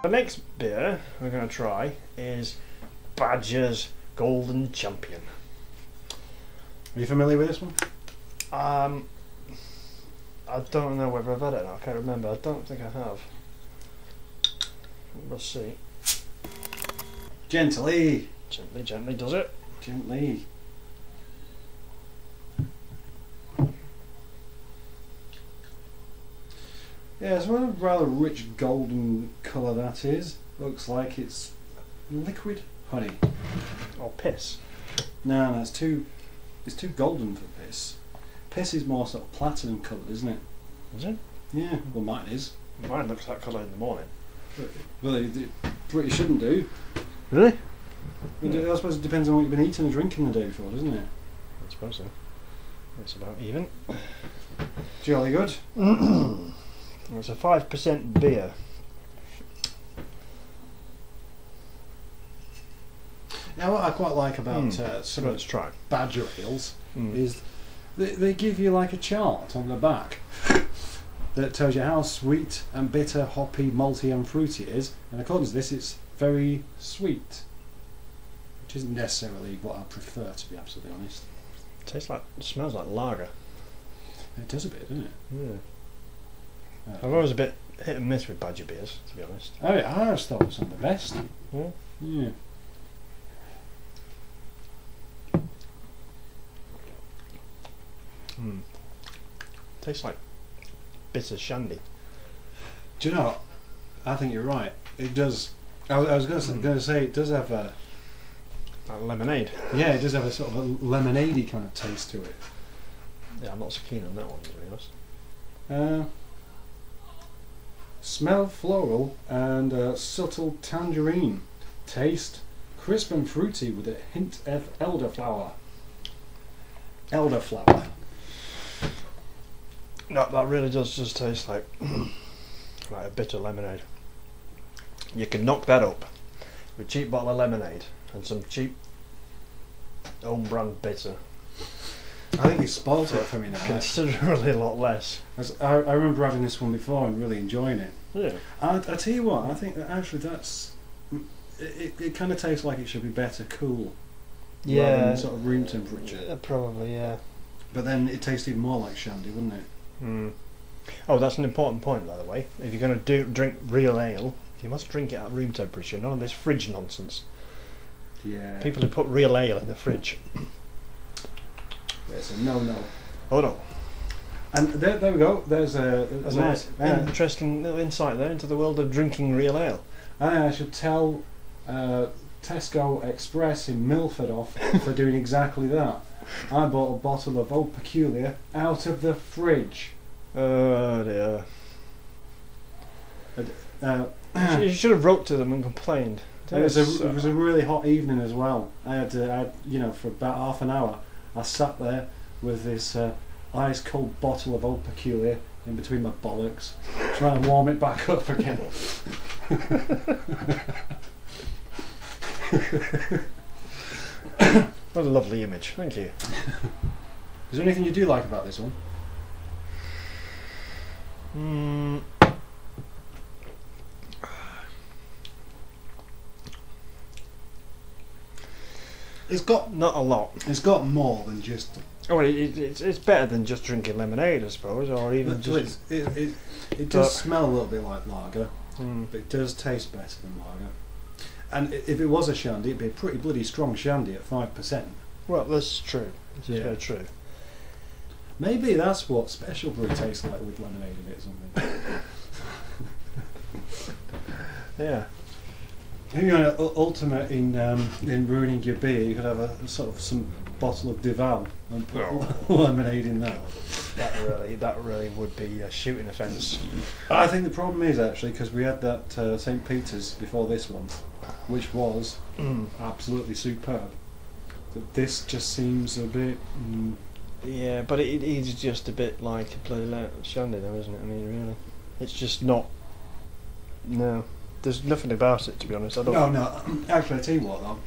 Our next beer we're going to try is Badger's Golden Champion. Are you familiar with this one? I don't know whether I've had it or not. I can't remember. I don't think I have. We'll see. Gently. Gently, gently does it. Gently. Yeah, it's a rather rich golden colour that is. Looks like it's liquid honey. Or piss. No, it's too golden for piss. Piss is more sort of platinum coloured, isn't it? Is it? Yeah, well mine is. Mine looks that colour in the morning. Well, it pretty shouldn't do. Really? I suppose it depends on what you've been eating and drinking the day before, doesn't it? I suppose so. It's about even. Jolly good. It's a 5% beer. Now, what I quite like about So let's try. Badger ales is they give you like a chart on the back that tells you how sweet and bitter, hoppy, malty and fruity it is, and according to this it's very sweet, which isn't necessarily what I prefer, to be absolutely honest. It smells like lager. It does a bit, doesn't it? Yeah. I'm always a bit hit and miss with Badger beers, to be honest. I always thought it was some of the best. Yeah. Yeah. Tastes like bitter shandy. Do you know what? I think you're right. It does. I was going to say it does have a. Like lemonade. Yeah, it does have a sort of a lemonade-y kind of taste to it. Yeah, I'm not so keen on that one, to be honest. Smell floral and subtle tangerine. Taste crisp and fruity with a hint of elderflower. Elderflower. No, that really does just taste like like a bitter lemonade. You can knock that up with a cheap bottle of lemonade and some cheap own brand bitter. I think you spoiled it for me now. Considerably a lot less. I remember having this one before and really enjoying it. Yeah. I tell you what, I think that actually that's it kind of tastes like it should be better cool. Rather than sort of room temperature. Probably, yeah. But then it tastes even more like shandy, wouldn't it? Oh, that's an important point, by the way. If you're going to drink real ale, you must drink it at room temperature. None of this fridge nonsense. Yeah. People who put real ale in the fridge. It's a no-no. Oh no. And there we go. There's a nice, nice interesting little insight there into the world of drinking real ale. I should tell Tesco Express in Milford off for doing exactly that. I bought a bottle of Old Peculiar out of the fridge. Oh dear. You should have wrote to them and complained. It was a really hot evening as well. I had for about half an hour I sat there with this ice cold bottle of Old Peculiar in between my bollocks, trying to warm it back up again. What a lovely image, thank you. Is there anything you do like about this one? It's got not a lot. It's got more than just. Oh, it's better than just drinking lemonade, I suppose, or even just. It does smell a little bit like lager, but it does taste better than lager. And if it was a shandy, it'd be a pretty bloody strong shandy at 5%. Well, that's true. This is very true. Maybe that's what special brew tastes like with lemonade in it or something. Yeah. If you're an ultimate in ruining your beer, you could have a sort of some bottle of Duval and put lemonade in that. That really would be a shooting offence. I think the problem is actually because we had that St. Peter's before this one, which was absolutely superb. But this just seems a bit. Yeah, but it is just a bit like a bloody shandy, though, isn't it? I mean, really, it's just not. No, there's nothing about it, to be honest. I don't. No. Actually, I tell you what, though.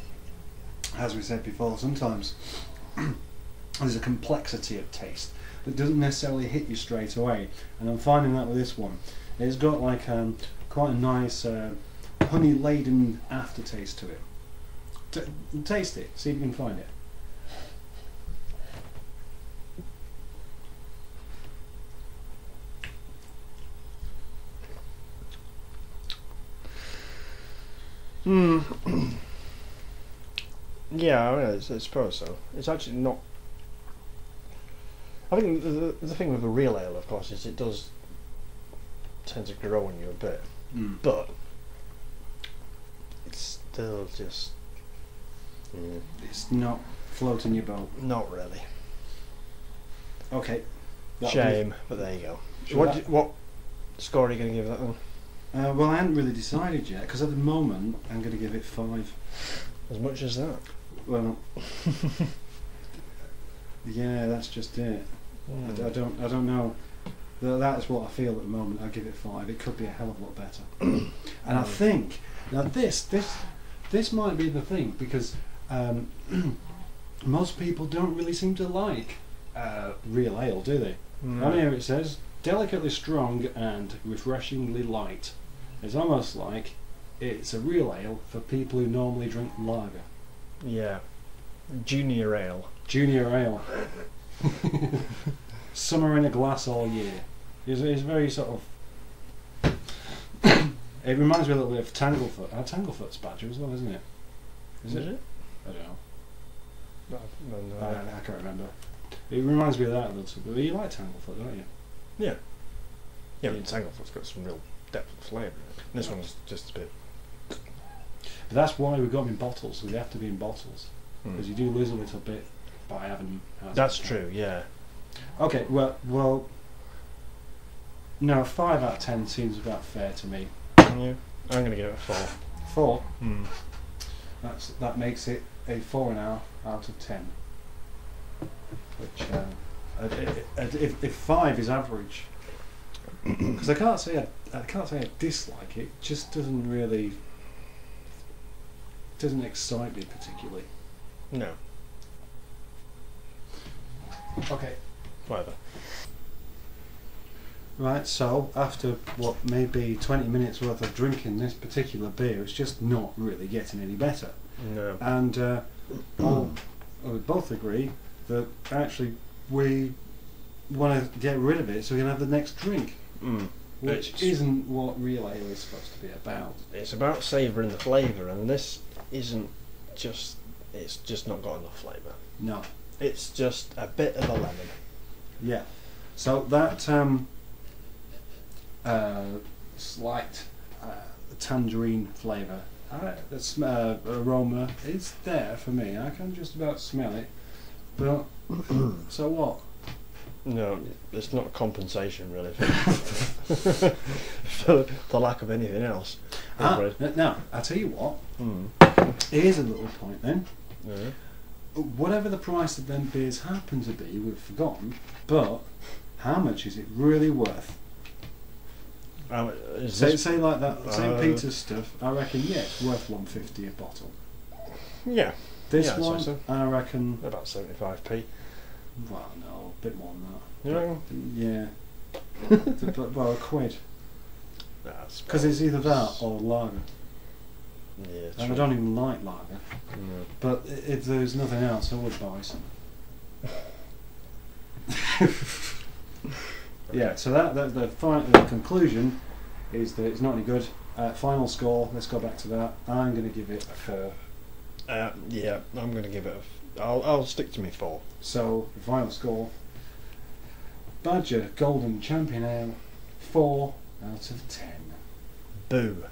As we said before, sometimes there's a complexity of taste that doesn't necessarily hit you straight away, and I'm finding that with this one. It's got like quite a nice honey laden aftertaste to it. Taste it. See if you can find it. Yeah, I suppose so. It's actually not. I think the thing with a real ale, of course, is it does tend to grow on you a bit, but it's still just. It's not floating your boat. Not really. Okay. Shame, but there you go. What score are you going to give that one? Well, I hadn't really decided yet, because at the moment I'm going to give it 5. As much as that? Well, yeah, that's just it. I don't know. That's what I feel at the moment. I give it 5. It could be a hell of a lot better. And I think now this might be the thing, because most people don't really seem to like real ale, do they? On here it says delicately strong and refreshingly light. It's almost like it's a real ale for people who normally drink lager. Yeah. Junior ale. Junior ale. Summer in a glass all year. It's very sort of. It reminds me a little bit of Tanglefoot. Tanglefoot's badger as well, isn't it? Is it? I don't know. No. I can't remember. It reminds me of that a little bit. But you like Tanglefoot, don't you? Yeah. Yeah, but Tanglefoot's got some real depth of flavour in it. This one's just a bit. But that's why we got them in bottles. They have to be in bottles because you do lose a little bit by having. That's true. Yeah. Okay. Well. No, 5 out of 10 seems about fair to me. Yeah. I'm going to give it a 4. 4. That makes it a 4.5 out of 10. Which, if 5 is average, because I can't say I dislike it. Just doesn't excite me particularly. No. Okay. Whatever. Right, so after what may be 20 minutes worth of drinking this particular beer, it's just not really getting any better. No. And we both agree that actually we want to get rid of it so we can have the next drink, which isn't what real ale is supposed to be about. It's about savouring the flavour, and this isn't just. It's just not got enough flavour. No. It's just a bit of a lemon. Yeah. So that slight tangerine flavour, aroma is there for me. I can just about smell it. But so what? No, it's not compensation really for the lack of anything else. Now, I'll tell you what. Here's a little point then. Yeah. Whatever the price of them beers happen to be, we've forgotten, but how much is it really worth? Say like that, St. Peter's stuff, I reckon, yeah, it's worth $1.50 a bottle. Yeah. This yeah, one, so. I reckon... About 75p. Well, no, a bit more than that. You reckon? Yeah. Well, a quid. Because it's either that or lager. Yeah, and I don't even like lager. No. But if there's nothing else, I would buy some. Yeah, so the conclusion is that it's not any good. Final score, let's go back to that. I'm going to give it a 4. Yeah, I'm going to give it I'll stick to me 4. So, the final score, Badger Golden Champion Ale, 4 out of 10. Boo.